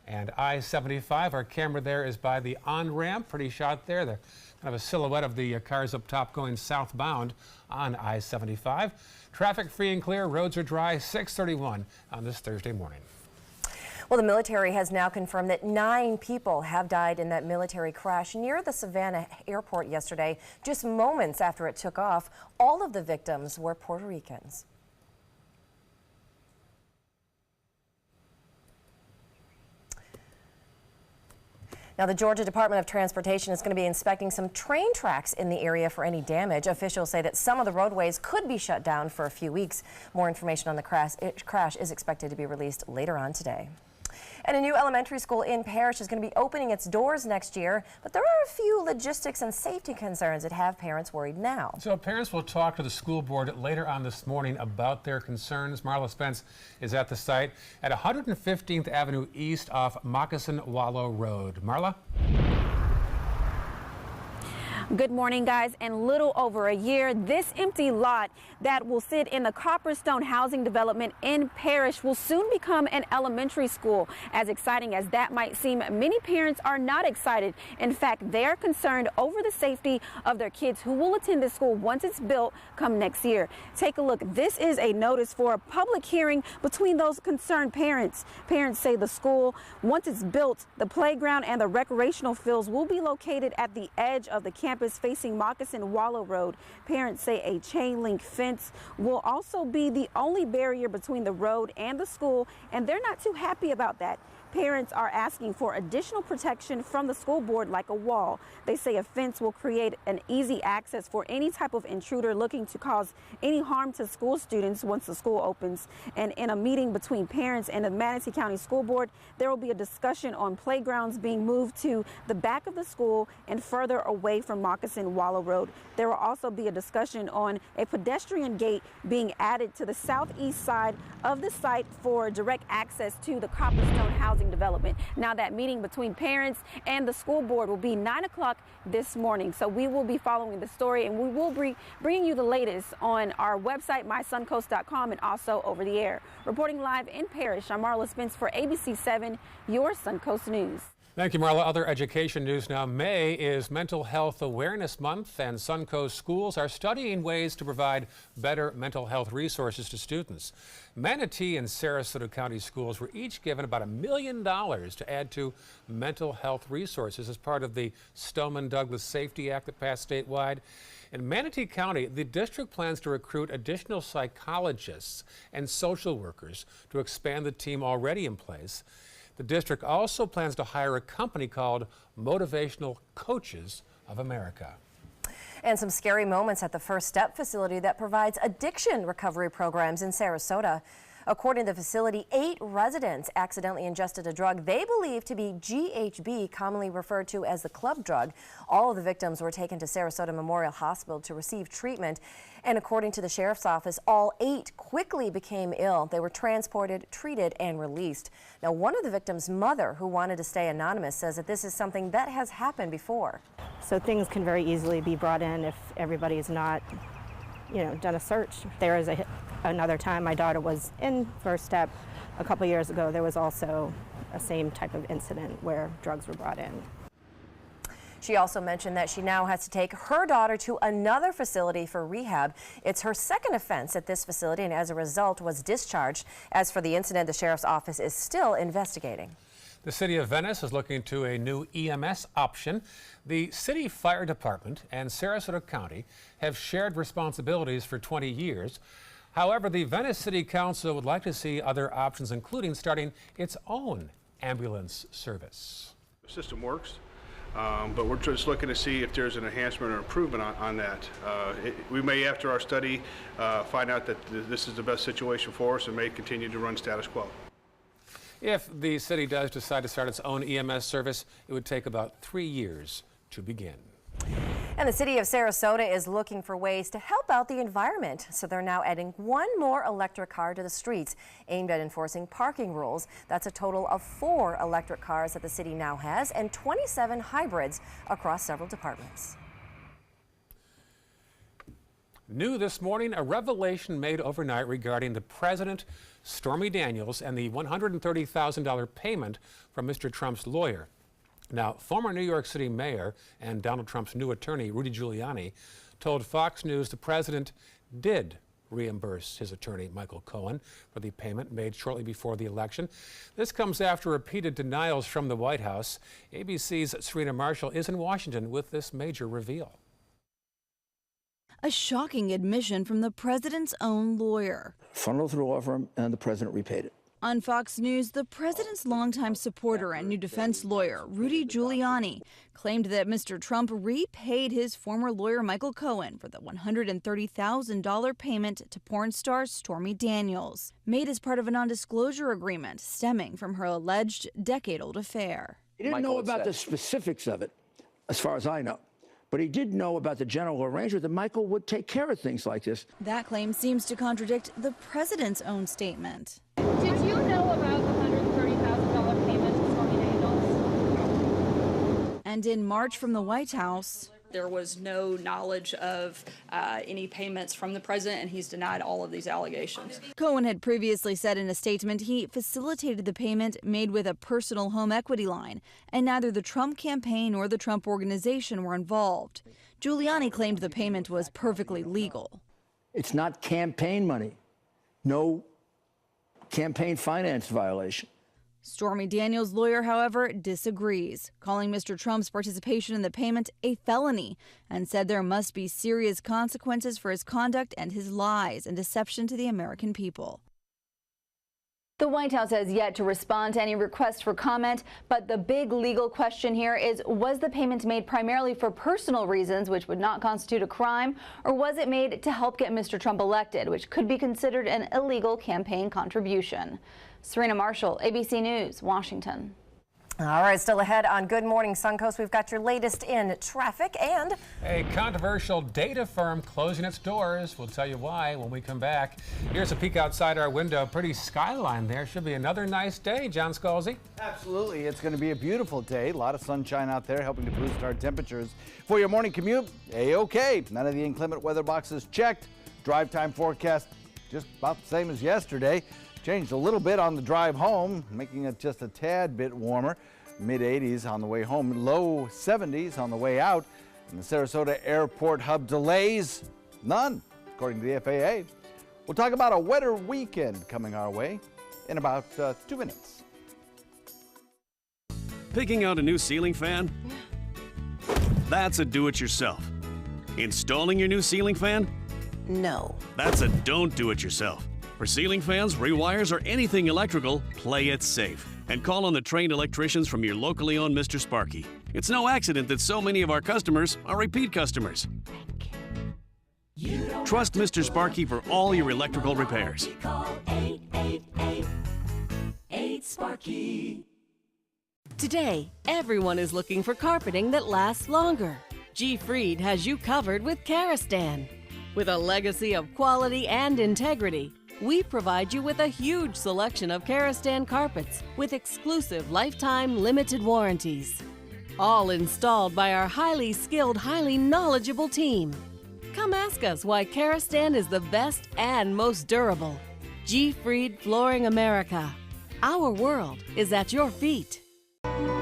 and I-75. Our camera there is by the on-ramp. Pretty shot there. The kind of a silhouette of the cars up top going southbound on I-75. Traffic free and clear. Roads are dry. 6:31 on this Thursday morning. Well, the military has now confirmed that 9 people have died in that military crash near the Savannah airport yesterday, just moments after it took off. All of the victims were Puerto Ricans. Now, the Georgia Department of Transportation is going to be inspecting some train tracks in the area for any damage. Officials say that some of the roadways could be shut down for a few weeks. More information on the crash is expected to be released later on today. And a new elementary school in Parrish is going to be opening its doors next year, but there are a few logistics and safety concerns that have parents worried now. So parents will talk to the school board later on this morning about their concerns. Marla Spence is at the site at 115th Avenue East off Moccasin Wallow Road. Marla? Good morning, guys. In little over a year, this empty lot that will sit in the Copperstone housing development in Parrish will soon become an elementary school. As exciting as that might seem, many parents are not excited. In fact, they're concerned over the safety of their kids who will attend this school once it's built come next year. Take a look. This is a notice for a public hearing between those concerned parents. Parents say the school, once it's built, the playground and the recreational fields will be located at the edge of the campus facing Moccasin Wallow Road. Parents say a chain link fence will also be the only barrier between the road and the school, and they're not too happy about that. Parents are asking for additional protection from the school board, like a wall. They say a fence will create an easy access for any type of intruder looking to cause any harm to school students once the school opens. And in a meeting between parents and the Manatee County School Board, there will be a discussion on playgrounds being moved to the back of the school and further away from Moccasin Wallow Road. There will also be a discussion on a pedestrian gate being added to the southeast side of the site for direct access to the Copperstone housing development. Now, that meeting between parents and the school board will be 9 o'clock this morning. So we will be following the story, and we will be bringing you the latest on our website, mysuncoast.com, and also over the air. Reporting live in Parrish, I'm Marla Spence for ABC 7, your Suncoast News. Thank you, Marla. Other education news now. May is Mental Health Awareness Month, and Suncoast schools are studying ways to provide better mental health resources to students. Manatee and Sarasota County schools were each given about $1 million to add to mental health resources as part of the Stoneman-Douglas Safety Act that passed statewide. In Manatee County, the district plans to recruit additional psychologists and social workers to expand the team already in place. The district also plans to hire a company called Motivational Coaches of America. And some scary moments at the First Step facility that provides addiction recovery programs in Sarasota. According to the facility, 8 residents accidentally ingested a drug they believe to be GHB, commonly referred to as the club drug. All of the victims were taken to Sarasota Memorial Hospital to receive treatment. And according to the sheriff's office, all 8 quickly became ill. They were transported, treated, and released. Now, one of the victims' mother, who wanted to stay anonymous, says that this is something that has happened before. So things can very easily be brought in if everybody is not, done a search. There is another time my daughter was in First Step a couple years ago. There was also a same type of incident where drugs were brought in. She also mentioned that she now has to take her daughter to another facility for rehab. It's her second offense at this facility and as a result was discharged. As for the incident, the sheriff's office is still investigating. The city of Venice is looking to a new EMS option. The city fire department and Sarasota County have shared responsibilities for 20 years. However, the Venice City Council would like to see other options, including starting its own ambulance service. The system works, but we're just looking to see if there's an enhancement or improvement on that. We may, after our study, find out that this is the best situation for us and may continue to run status quo. If the city does decide to start its own EMS service, it would take about 3 years to begin. And the city of Sarasota is looking for ways to help out the environment. So they're now adding 1 more electric car to the streets aimed at enforcing parking rules. That's a total of 4 electric cars that the city now has and 27 hybrids across several departments. New this morning, a revelation made overnight regarding the president, Stormy Daniels, and the $130,000 payment from Mr. Trump's lawyer. Now, former New York City mayor and Donald Trump's new attorney, Rudy Giuliani, told Fox News the president did reimburse his attorney, Michael Cohen, for the payment made shortly before the election. This comes after repeated denials from the White House. ABC's Serena Marshall is in Washington with this major reveal. A shocking admission from the president's own lawyer. Funneled through the law firm, and the president repaid it. On Fox News, the president's longtime supporter and new defense lawyer, Rudy Giuliani, claimed that Mr. Trump repaid his former lawyer, Michael Cohen, for the $130,000 payment to porn star Stormy Daniels, made as part of a non-disclosure agreement stemming from her alleged decade-old affair. He didn't know about the specifics of it, as far as I know. But he did know about the general arrangement that Michael would take care of things like this. That claim seems to contradict the president's own statement. Did you know about the $130,000 payment to Stormy Daniels? And in March from the White House, there was no knowledge of any payments from the president, and he's denied all of these allegations. Cohen had previously said in a statement he facilitated the payment made with a personal home equity line, and neither the Trump campaign or the Trump organization were involved. Giuliani claimed the payment was perfectly legal. It's not campaign money. No campaign finance violation. Stormy Daniels' lawyer, however, disagrees, calling Mr. Trump's participation in the payment a felony and said there must be serious consequences for his conduct and his lies and deception to the American people. The White House has yet to respond to any requests for comment, but the big legal question here is, was the payment made primarily for personal reasons, which would not constitute a crime, or was it made to help get Mr. Trump elected, which could be considered an illegal campaign contribution? Serena Marshall, ABC News, Washington. All right, still ahead on Good Morning Suncoast, we've got your latest in traffic and a controversial data firm closing its doors. We'll tell you why when we come back. Here's a peek outside our window. Pretty skyline there. Should be another nice day, John Scalzi. Absolutely. It's going to be a beautiful day. A lot of sunshine out there helping to boost our temperatures. For your morning commute, A-OK. None of the inclement weather boxes checked. Drive time forecast just about the same as yesterday. Changed a little bit on the drive home, making it just a tad bit warmer. Mid-80s on the way home, low 70s on the way out. And the Sarasota Airport hub delays, none, according to the FAA. We'll talk about a wetter weekend coming our way in about 2 minutes. Picking out a new ceiling fan? That's a do-it-yourself. Installing your new ceiling fan? No. That's a don't do-it-yourself. For ceiling fans, rewires, or anything electrical, play it safe. And call on the trained electricians from your locally owned Mr. Sparky. It's no accident that so many of our customers are repeat customers. Trust Mr. Sparky for all your electrical repairs. Call 888-8-SPARKY. Today, everyone is looking for carpeting that lasts longer. G. Fried has you covered with Karastan. With a legacy of quality and integrity, we provide you with a huge selection of Karastan carpets with exclusive lifetime limited warranties. All installed by our highly skilled, highly knowledgeable team. Come ask us why Karastan is the best and most durable. G. Fried Flooring America. Our world is at your feet.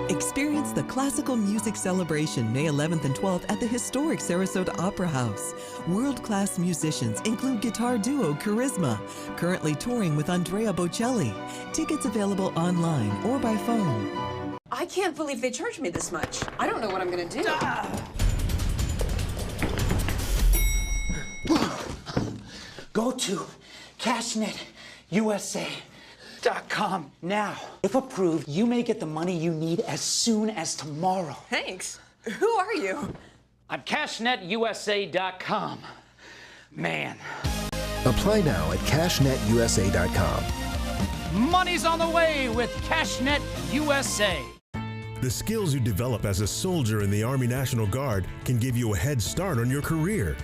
Experience the Classical Music Celebration May 11th and 12th at the historic Sarasota Opera House. World-class musicians include guitar duo Charisma, currently touring with Andrea Bocelli. Tickets available online or by phone. I can't believe they charged me this much. I don't know what I'm gonna do. Go to CashNetUSA.com now. If approved, you may get the money you need as soon as tomorrow. Thanks. Who are you? I'm CashNetUSA.com. Man. Apply now at CashNetUSA.com. Money's on the way with CashNet USA. The skills you develop as a soldier in the Army National Guard can give you a head start on your career.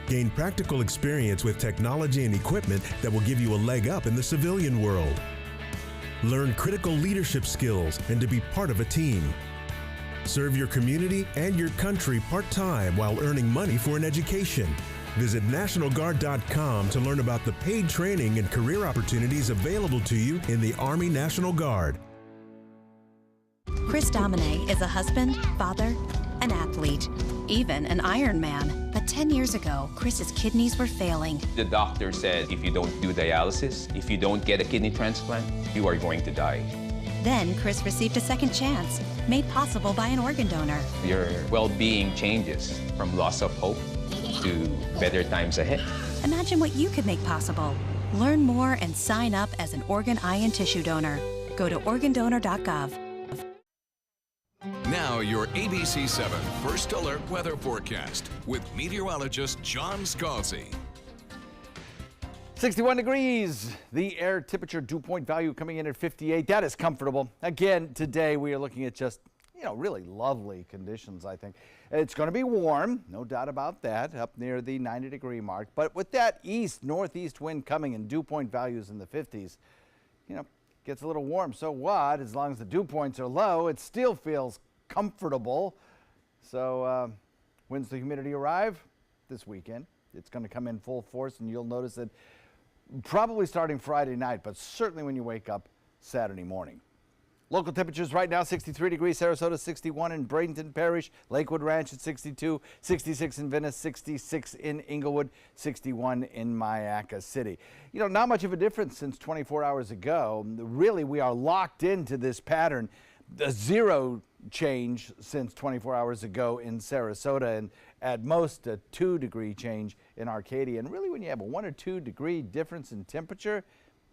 Gain practical experience with technology and equipment that will give you a leg up in the civilian world. Learn critical leadership skills and to be part of a team. Serve your community and your country part-time while earning money for an education. Visit NationalGuard.com to learn about the paid training and career opportunities available to you in the Army National Guard. Chris Domine is a husband, father, an athlete, even an Ironman. But 10 years ago, Chris's kidneys were failing. The doctor said if you don't do dialysis, if you don't get a kidney transplant, you are going to die. Then Chris received a second chance, made possible by an organ donor. Your well-being changes from loss of hope to better times ahead. Imagine what you could make possible. Learn more and sign up as an organ, eye, and tissue donor. Go to organdonor.gov. Now your ABC 7 First Alert Weather Forecast with meteorologist John Scalzi. 61 degrees. The air temperature dew point value coming in at 58. That is comfortable. Again, today we are looking at just, really lovely conditions, I think. It's going to be warm, no doubt about that, up near the 90-degree mark. But with that northeast wind coming and dew point values in the 50s, gets a little warm. So what? As long as the dew points are low, it still feels comfortable. So when's the humidity arrive? This weekend. It's going to come in full force, and you'll notice it probably starting Friday night, but certainly when you wake up Saturday morning. Local temperatures right now, 63 degrees, Sarasota 61 in Bradenton Parish, Lakewood Ranch at 62, 66 in Venice, 66 in Inglewood, 61 in Mayaca City. Not much of a difference since 24 hours ago. Really, we are locked into this pattern. The zero change since 24 hours ago in Sarasota, and at most a 2-degree change in Arcadia. And really, when you have a 1 or 2 degree difference in temperature,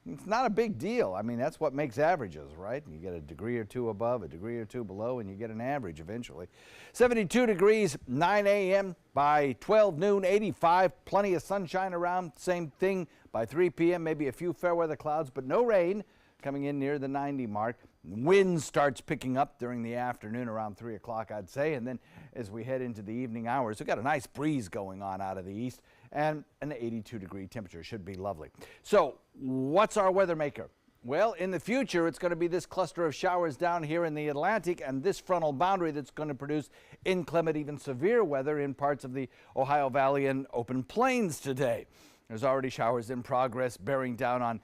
it's not a big deal. I mean, that's what makes averages, right? You get a degree or two above, a degree or two below, and you get an average eventually. 72 degrees, 9 a.m. By 12 noon, 85. Plenty of sunshine around. Same thing by 3 p.m. Maybe a few fair weather clouds, but no rain. Coming in near the 90 mark. Wind starts picking up during the afternoon around 3 o'clock, I'd say. And then as we head into the evening hours, we've got a nice breeze going on out of the east, and an 82-degree temperature should be lovely. So what's our weather maker? Well, in the future, it's going to be this cluster of showers down here in the Atlantic and this frontal boundary that's going to produce inclement, even severe weather in parts of the Ohio Valley and open plains today. There's already showers in progress bearing down on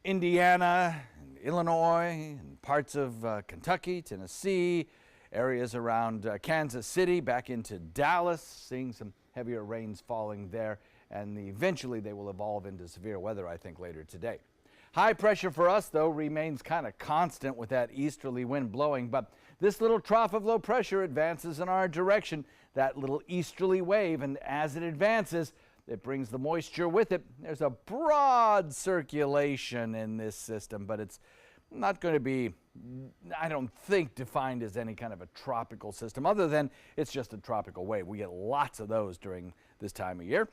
Indiana, Illinois, and parts of Kentucky, Tennessee, areas around Kansas City, back into Dallas, seeing some heavier rains falling there, and eventually they will evolve into severe weather, I think, later today. High pressure for us, though, remains kind of constant with that easterly wind blowing, but this little trough of low pressure advances in our direction, that little easterly wave, and as it advances, it brings the moisture with it. There's a broad circulation in this system, but it's not going to be, I don't think, defined as any kind of a tropical system, other than it's just a tropical wave. We get lots of those during this time of year.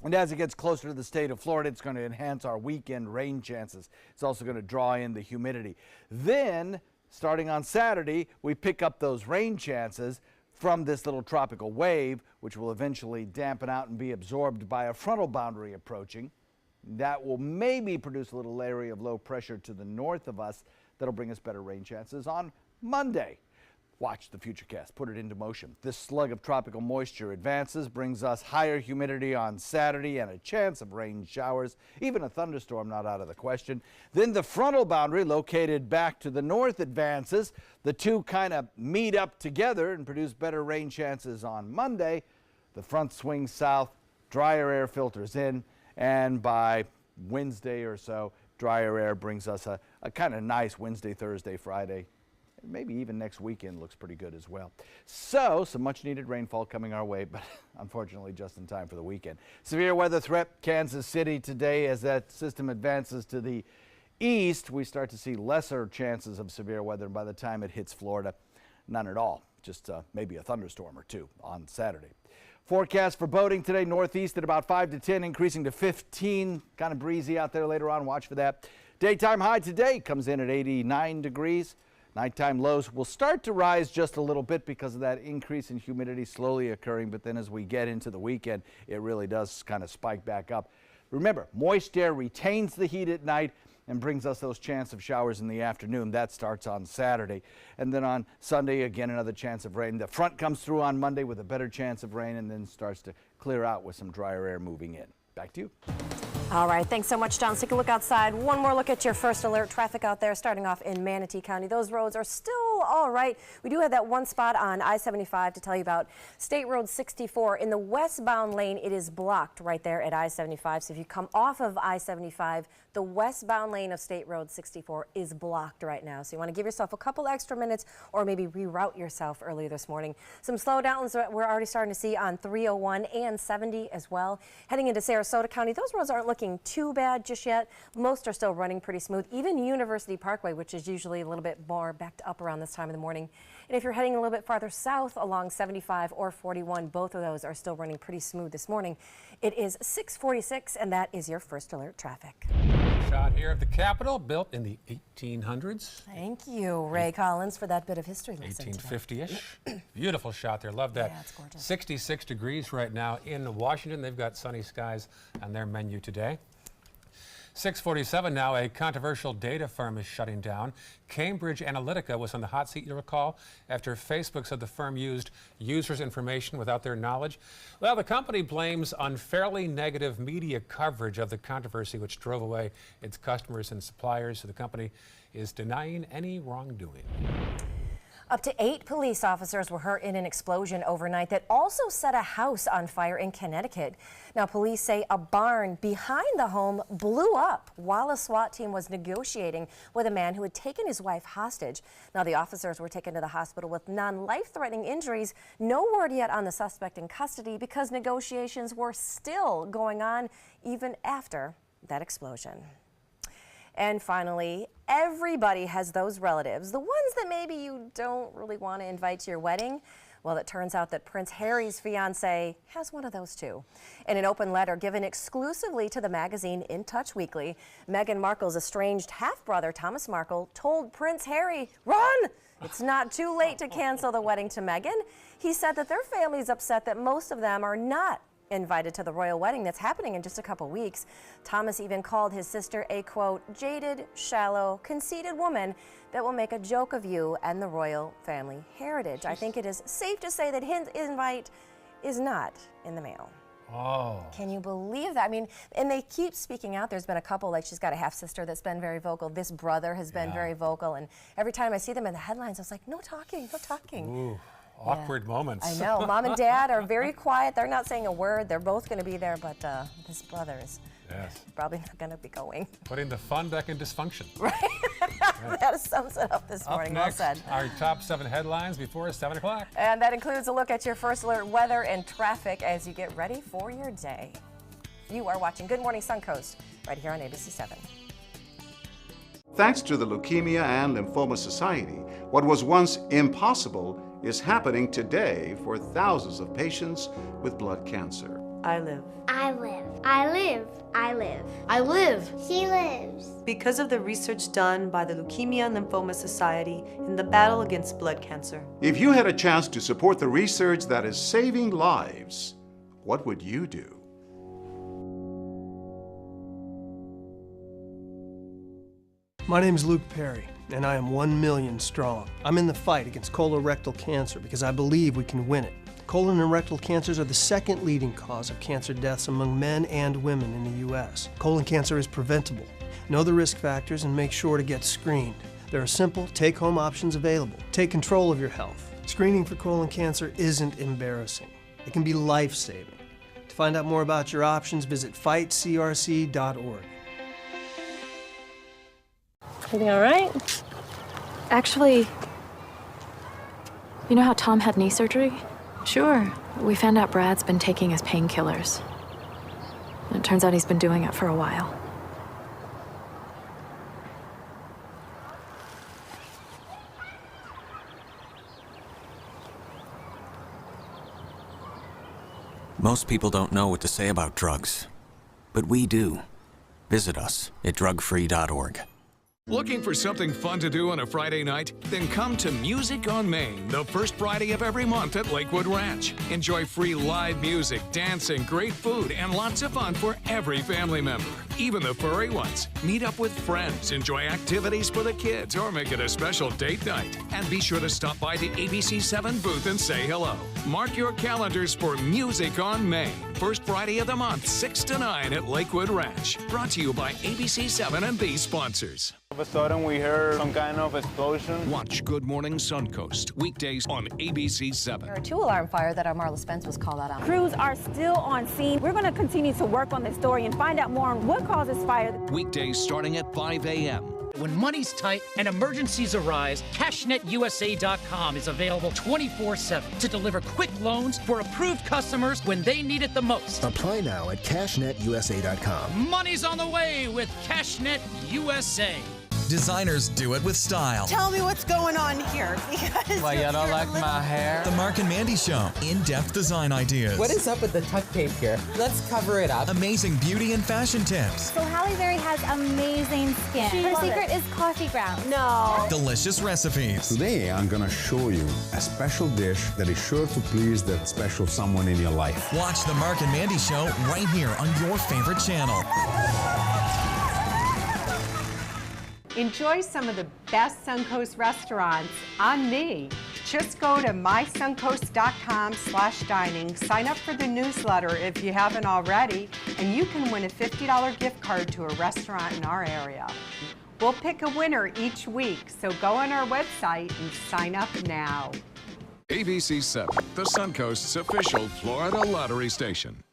And as it gets closer to the state of Florida, it's going to enhance our weekend rain chances. It's also going to draw in the humidity. Then, starting on Saturday, we pick up those rain chances from this little tropical wave, which will eventually dampen out and be absorbed by a frontal boundary approaching. That will maybe produce a little area of low pressure to the north of us. That'll bring us better rain chances on Monday. Watch the futurecast, put it into motion. This slug of tropical moisture advances, brings us higher humidity on Saturday and a chance of rain showers, even a thunderstorm not out of the question. Then the frontal boundary, located back to the north, advances. The two kind of meet up together and produce better rain chances on Monday. The front swings south, drier air filters in, and by Wednesday or so, drier air brings us a kind of nice Wednesday, Thursday, Friday. Maybe even next weekend looks pretty good as well. So, some much needed rainfall coming our way, but unfortunately just in time for the weekend. Severe weather threat, Kansas City today. As that system advances to the east, we start to see lesser chances of severe weather. And by the time it hits Florida, none at all. Just maybe a thunderstorm or two on Saturday. Forecast for boating today, northeast at about 5 to 10, increasing to 15. Kind of breezy out there later on. Watch for that. Daytime high today comes in at 89 degrees. Nighttime lows will start to rise just a little bit because of that increase in humidity slowly occurring, but then as we get into the weekend, it really does kind of spike back up. Remember, moist air retains the heat at night and brings us those chance of showers in the afternoon. That starts on Saturday. And then on Sunday, again, another chance of rain. The front comes through on Monday with a better chance of rain and then starts to clear out with some drier air moving in. Back to you. All right, thanks so much, John. Let's take a look outside. One more look at your first alert traffic out there, starting off in Manatee County. Those roads are still all right. We do have that one spot on I-75 to tell you about. State Road 64 in the westbound lane, it is blocked right there at I-75. So if you come off of I-75, the westbound lane of State Road 64 is blocked right now. So you want to give yourself a couple extra minutes or maybe reroute yourself earlier this morning. Some slowdowns that we're already starting to see on 301 and 70 as well. Heading into Sarasota County, those roads aren't looking too bad just yet. Most are still running pretty smooth. Even University Parkway, which is usually a little bit more backed up around this time of the morning. And if you're heading a little bit farther south along 75 or 41, both of those are still running pretty smooth this morning. It is 6:46, and that is your first alert traffic. Shot here at the Capitol, built in the 1800s. Thank you, Ray Collins, for that bit of history lesson. 1850-ish. Beautiful shot there. Love that. Yeah, it's gorgeous. 66 degrees right now in Washington. They've got sunny skies on their menu today. 6:47 now, a controversial data firm is shutting down. Cambridge Analytica was on the hot seat, you'll recall, after Facebook said the firm used users' information without their knowledge. Well, the company blames unfairly negative media coverage of the controversy, which drove away its customers and suppliers. So the company is denying any wrongdoing. Up to 8 police officers were hurt in an explosion overnight that also set a house on fire in Connecticut. Now, police say a barn behind the home blew up while a SWAT team was negotiating with a man who had taken his wife hostage. Now, the officers were taken to the hospital with non-life-threatening injuries. No word yet on the suspect in custody because negotiations were still going on even after that explosion. And finally, everybody has those relatives, the ones that maybe you don't really want to invite to your wedding. Well, it turns out that Prince Harry's fiancée has one of those too. In an open letter given exclusively to the magazine In Touch Weekly, Meghan Markle's estranged half-brother Thomas Markle told Prince Harry, "Run! It's not too late to cancel the wedding to Meghan." He said that their family is upset that most of them are not invited to the royal wedding that's happening in just a couple weeks. Thomas even called his sister a, quote, jaded, shallow, conceited woman that will make a joke of you and the royal family heritage. I think it is safe to say that his invite is not in the mail. Oh. Can you believe that? I mean, and they keep speaking out. There's been a couple, like she's got a half-sister that's been very vocal. This brother has been very vocal. And every time I see them in the headlines, I was like, no talking, no talking. Ooh. Awkward moments. I know. Mom and Dad are very quiet. They're not saying a word. They're both going to be there, but this brother is probably not going to be going. Putting the fun back in dysfunction. Right. That sums it up this morning. Up next, well said. Our top 7 headlines before 7 o'clock. And that includes a look at your first alert weather and traffic as you get ready for your day. You are watching Good Morning Suncoast right here on ABC 7. Thanks to the Leukemia and Lymphoma Society, what was once impossible is happening today for thousands of patients with blood cancer. I live. I live. I live. I live. I live. She lives. Because of the research done by the Leukemia and Lymphoma Society in the battle against blood cancer. If you had a chance to support the research that is saving lives, what would you do? My name is Luke Perry, and I am 1 million strong. I'm in the fight against colorectal cancer because I believe we can win it. Colon and rectal cancers are the second leading cause of cancer deaths among men and women in the U.S. Colon cancer is preventable. Know the risk factors and make sure to get screened. There are simple, take-home options available. Take control of your health. Screening for colon cancer isn't embarrassing. It can be life-saving. To find out more about your options, visit fightcrc.org. Everything all right? Actually, you know how Tom had knee surgery? Sure. We found out Brad's been taking his painkillers. And it turns out he's been doing it for a while. Most people don't know what to say about drugs, but we do. Visit us at drugfree.org. Looking for something fun to do on a Friday night? Then come to Music on Main, the first Friday of every month at Lakewood Ranch. Enjoy free live music, dancing, great food, and lots of fun for every family member, even the furry ones. Meet up with friends, enjoy activities for the kids, or make it a special date night. And be sure to stop by the ABC 7 booth and say hello. Mark your calendars for Music on Main, first Friday of the month, 6 to 9 at Lakewood Ranch. Brought to you by ABC 7 and these sponsors. All of a sudden, we heard some kind of explosion. Watch Good Morning Suncoast, weekdays on ABC 7. There are 2 alarm fire that our Marla Spence was called out on. Crews are still on scene. We're going to continue to work on this story and find out more on what causes fire. Weekdays starting at 5 a.m. When money's tight and emergencies arise, CashNetUSA.com is available 24/7 to deliver quick loans for approved customers when they need it the most. Apply now at CashNetUSA.com. Money's on the way with CashNet USA. Designers do it with style. Tell me what's going on here, because Why, you don't like my hair? The Mark and Mandy Show. In-depth design ideas. What is up with the tuck tape here? Let's cover it up. Amazing beauty and fashion tips. So Halle Berry has amazing skin. Her secret is coffee grounds. No. Delicious recipes. Today, I'm gonna show you a special dish that is sure to please that special someone in your life. Watch the Mark and Mandy Show right here on your favorite channel. Enjoy some of the best Suncoast restaurants on me. Just go to mysuncoast.com/dining, sign up for the newsletter if you haven't already, and you can win a $50 gift card to a restaurant in our area. We'll pick a winner each week, so go on our website and sign up now. ABC 7, the Suncoast's official Florida lottery station.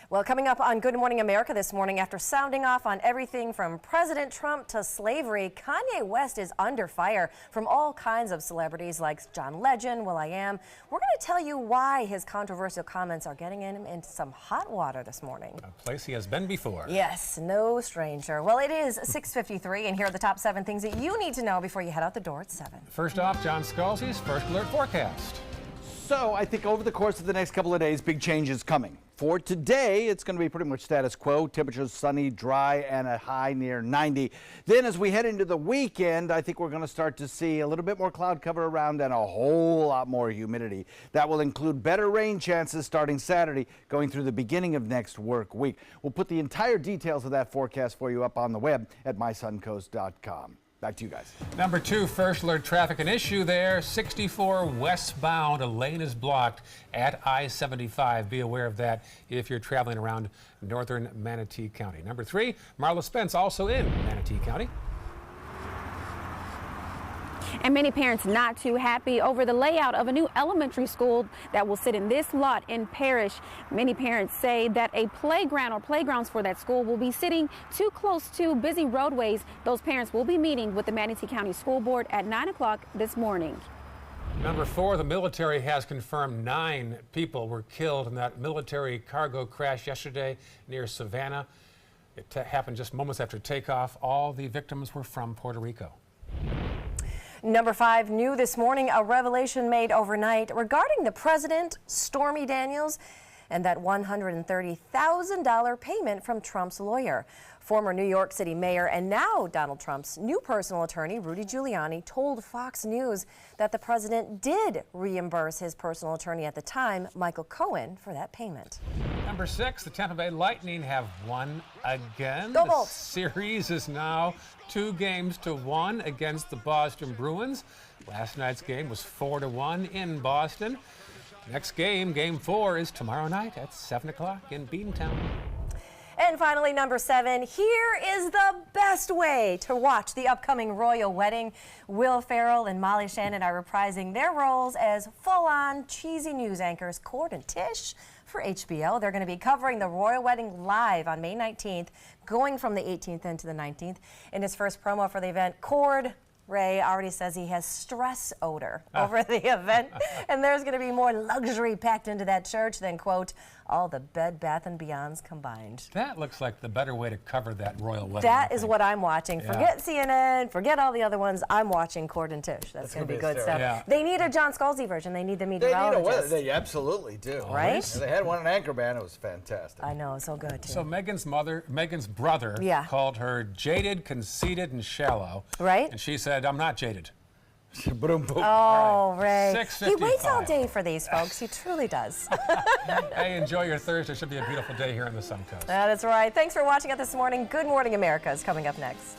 Well, coming up on Good Morning America this morning, after sounding off on everything from President Trump to slavery, Kanye West is under fire from all kinds of celebrities like John Legend, will.i.am. We're going to tell you why his controversial comments are getting him into some hot water this morning. A place he has been before. Yes, no stranger. Well, it is 6:53, and here are the top 7 things that you need to know before you head out the door at 7. First off, John Scalzi's First Alert Forecast. So I think over the course of the next couple of days, big changes coming. For today, it's going to be pretty much status quo. Temperatures sunny, dry, and a high near 90. Then as we head into the weekend, I think we're going to start to see a little bit more cloud cover around and a whole lot more humidity. That will include better rain chances starting Saturday, going through the beginning of next work week. We'll put the entire details of that forecast for you up on the web at mysuncoast.com. Back to you guys. Number 2, First Alert traffic, an issue there. 64 westbound, a lane is blocked at I-75. Be aware of that if you're traveling around northern Manatee County. Number 3, Marla Spence, also in Manatee County. And many parents not too happy over the layout of a new elementary school that will sit in this lot in Parrish. Many parents say that a playground or playgrounds for that school will be sitting too close to busy roadways. Those parents will be meeting with the Manatee County School Board at 9 o'clock this morning. Number 4, the military has confirmed 9 people were killed in that military cargo crash yesterday near Savannah. It happened just moments after takeoff. All the victims were from Puerto Rico. Number 5, new this morning, a revelation made overnight regarding the president, Stormy Daniels, and that $130,000 payment from Trump's lawyer. Former New York City mayor and now Donald Trump's new personal attorney, Rudy Giuliani, told Fox News that the president did reimburse his personal attorney at the time, Michael Cohen, for that payment. Number 6, the Tampa Bay Lightning have won again. Go The Bolts. series is now 2-1 against the Boston Bruins. Last night's game was 4-1 in Boston. Next game, Game 4, is tomorrow night at 7 o'clock in Beantown. And finally, number 7, here is the best way to watch the upcoming royal wedding. Will Ferrell and Molly Shannon are reprising their roles as full-on cheesy news anchors Cord and Tish for HBO. They're going to be covering the royal wedding live on May 19th, going from the 18th into the 19th. In his first promo for the event, Cord Ray already says he has stress odor over the event, and there's going to be more luxury packed into that church than, quote, all the Bed Bath & Beyonds combined. That looks like the better way to cover that royal wedding. That is what I'm watching. Yeah. Forget CNN, forget all the other ones. I'm watching Cord and Tish. That's going to be good stuff. Yeah. They need a John Scalzi version. They need the meteorologist. They absolutely do. Right? And they had one in Anchorman. It was fantastic. I know, so good, too. So Meghan's brother called her jaded, conceited, and shallow. Right. And she said, I'm not jaded. Oh, Ray. 6:55. He waits all day for these folks. He truly does. Hey, enjoy your Thursday. Should be a beautiful day here on the Suncoast. That is right. Thanks for watching it this morning. Good Morning America is coming up next.